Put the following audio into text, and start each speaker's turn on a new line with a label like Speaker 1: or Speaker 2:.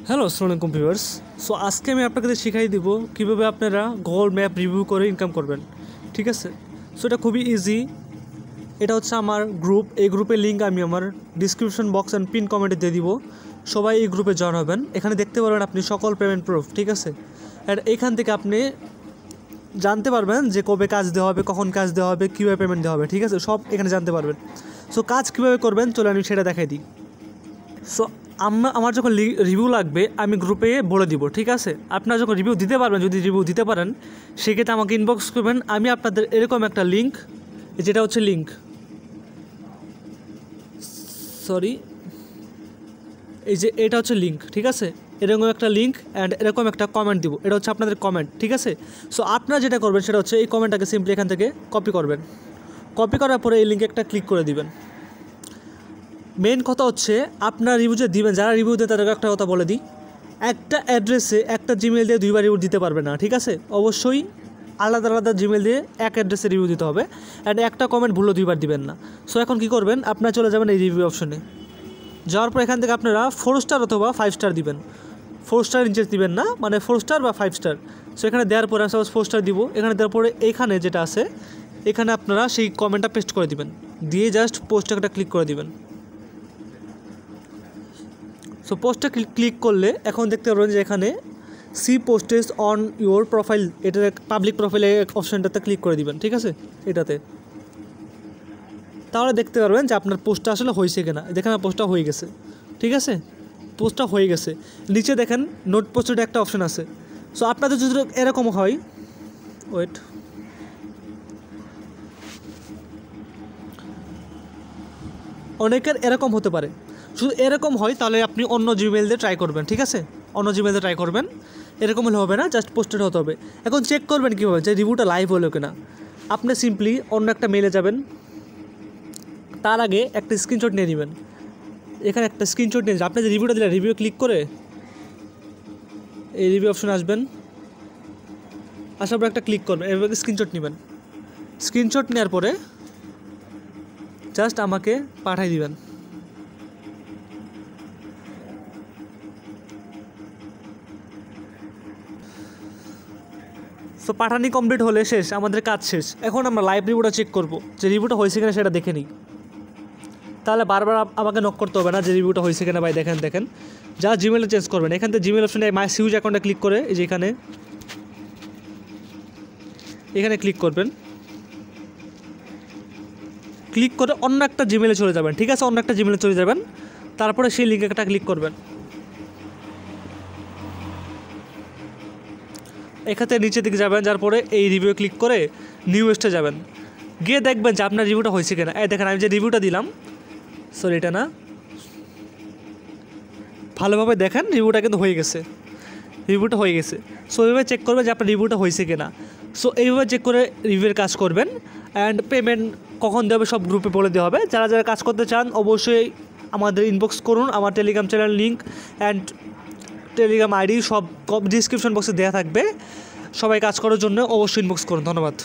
Speaker 1: Hello আসসালামু আলাইকুম viewers. So আজকে আমি আপনাদের শিখাই দিব কীভাবে আপনারা গুগল ম্যাপ রিভিউ করে ইনকাম করবেন। ঠিক আছে, সো এটা খুবই ইজি। এটা হচ্ছে আমার গ্রুপ। এই গ্রুপের লিঙ্ক আমি আমার ডিসক্রিপশন বক্স অ্যান্ড পিন কমেন্টে দিয়ে দিব। সবাই এই গ্রুপে জয়েন হবেন। এখানে দেখতে পারবেন আপনি সকল পেমেন্ট প্রুফ। ঠিক আছে, অ্যান্ড এখান থেকে আপনি জানতে পারবেন যে কবে কাজ দেওয়া হবে, কখন কাজ দেওয়া হবে, কীভাবে পেমেন্ট দেওয়া হবে। ঠিক আছে, সব এখানে জানতে পারবেন। সো কাজ কীভাবে করবেন চলে আমি সেটা দেখাই দিই। সো আমার যখন রিভিউ লাগবে আমি গ্রুপে বলে দিব। ঠিক আছে, আপনারা যখন রিভিউ দিতে পারবেন, যদি রিভিউ দিতে পারেন সেক্ষেত্রে আমাকে ইনবক্স করবেন। আমি আপনাদের এরকম একটা লিঙ্ক, যেটা হচ্ছে লিঙ্ক, এই যে এটা হচ্ছে লিঙ্ক। ঠিক আছে, এরকম একটা লিঙ্ক অ্যান্ড এরকম একটা কমেন্ট দিব। এটা হচ্ছে আপনাদের কমেন্ট। ঠিক আছে, সো আপনারা যেটা করবেন সেটা হচ্ছে এই কমেন্টটাকে সিম্পলি এখান থেকে কপি করবেন। কপি করার পরে এই লিঙ্কে একটা ক্লিক করে দিবেন। মেন কথা হচ্ছে আপনার রিভিউ যে দিবেন, যারা রিভিউ দেয় তাদেরকে একটা কথা বলে দিই, একটা অ্যাড্রেসে একটা জিমেল দিয়ে দুইবার রিভিউ দিতে পারবে না। ঠিক আছে, অবশ্যই আলাদা আলাদা জিমেল দিয়ে এক অ্যাড্রেসে রিভিউ দিতে হবে অ্যান্ড একটা কমেন্ট ভুলও দুইবার দিবেন না। সো এখন কী করবেন, আপনারা চলে যাবেন এই রিভিউ অপশনে। যাওয়ার পর এখান থেকে আপনারা 4 স্টার অথবা 5 স্টার দিবেন। 4 স্টার নিচে দিবেন না, মানে 4 স্টার বা 5 স্টার। সো এখানে দেওয়ার পরে সাপোজ 4 স্টার দিব। এখানে দেওয়ার পরে এখানে যেটা আছে এখানে আপনারা সেই কমেন্টটা পেস্ট করে দিবেন, দিয়ে জাস্ট পোস্টে একটা ক্লিক করে দিবেন। সো পোস্টে ক্লিক করলে এখন দেখতে পারবেন যে এখানে see postage on your profile, এটা পাবলিক প্রোফাইলে অপশানটাতে ক্লিক করে দিবেন। ঠিক আছে, এটাতে তাহলে দেখতে পারবেন যে আপনার পোস্টটা আসলে হয়েছে কিনা। দেখেন পোস্টটা হয়ে গেছে। ঠিক আছে, পোস্টটা হয়ে গেছে। নিচে দেখেন নোট পোস্টেড একটা অপশান আছে। সো আপনাদের যদি এরকম হয়, ওয়েট, অনেকের এরকম হতে পারে, শুধু এরকম হয় তাহলে আপনি অন্য জিমেল দিয়ে ট্রাই করবেন। ঠিক আছে, অন্য জিমেল দিয়ে ট্রাই করবেন। এরকম হলে হবে না, জাস্ট পোস্টেড হতে হবে। এখন চেক করবেন কীভাবে যে রিভিউটা লাইভ হলো কিনা। আপনি সিম্পলি অন্য একটা মেলে যাবেন, তার আগে একটা স্ক্রিনশট নিয়ে নেবেন। এখানে একটা স্ক্রিনশট নিয়ে আপনি যে রিভিউটা দিলেন, রিভিউ ক্লিক করে এই রিভিউ অপশনে আসবেন। আসার পর একটা ক্লিক করবেন, এভাবে স্ক্রিনশট নেবেন। স্ক্রিনশট নেওয়ার পরে জাস্ট আমাকে পাঠিয়ে দিবেন। সো পাঠানি কমপ্লিট হলে শেষ, আমাদের কাজ শেষ। এখন আমরা লাইভ রিভিউটা চেক করবো যে রিভিউটা হয়েছে কিনা সেটা দেখে নিই। তাহলে বারবার আমাকে নক করতে হবে না যে রিভিউটা হয়েছে কিনা। ভাই দেখেন যা জিমেলটা চেঞ্জ করবেন, এখান থেকে জিমেল অপশনে মাই সিউজ অ্যাকাউন্টে ক্লিক করে এই যে এখানে ক্লিক করবেন। ক্লিক করে অন্য একটা জিমেলে চলে যাবেন। ঠিক আছে, অন্য একটা জিমেলে চলে যাবেন, তারপরে সেই লিঙ্কে একটা ক্লিক করবেন। এখানে নিচের দিকে যাবেন, যার পরে এই রিভিউ ক্লিক করে নিউ লিস্টে যাবেন। গিয়ে দেখবেন যে আপনার রিভিউটা হয়েছে কিনা। এই দেখেন আমি যে রিভিউটা দিলাম, সরি এটা না, ভালোভাবে দেখেন রিভিউটা কিন্তু হয়ে গেছে। রিভিউটা হয়ে গেছে। সো এইভাবে চেক করবেন যে আপনার রিভিউটা হয়েছে কিনা। সো এইভাবে চেক করে রিভিউয়ের কাজ করবেন। অ্যান্ড পেমেন্ট কখন দেবে সব গ্রুপে বলে দেওয়া হবে। যারা যারা কাজ করতে চান অবশ্যই আমাদের ইনবক্স করুন। আমার Telegram channel link and Telegram ID সব ডিসক্রিপশন বক্সে দেওয়া থাকবে। সবাই কাজ করার জন্য অবশ্যই ইনবক্স করুন। ধন্যবাদ।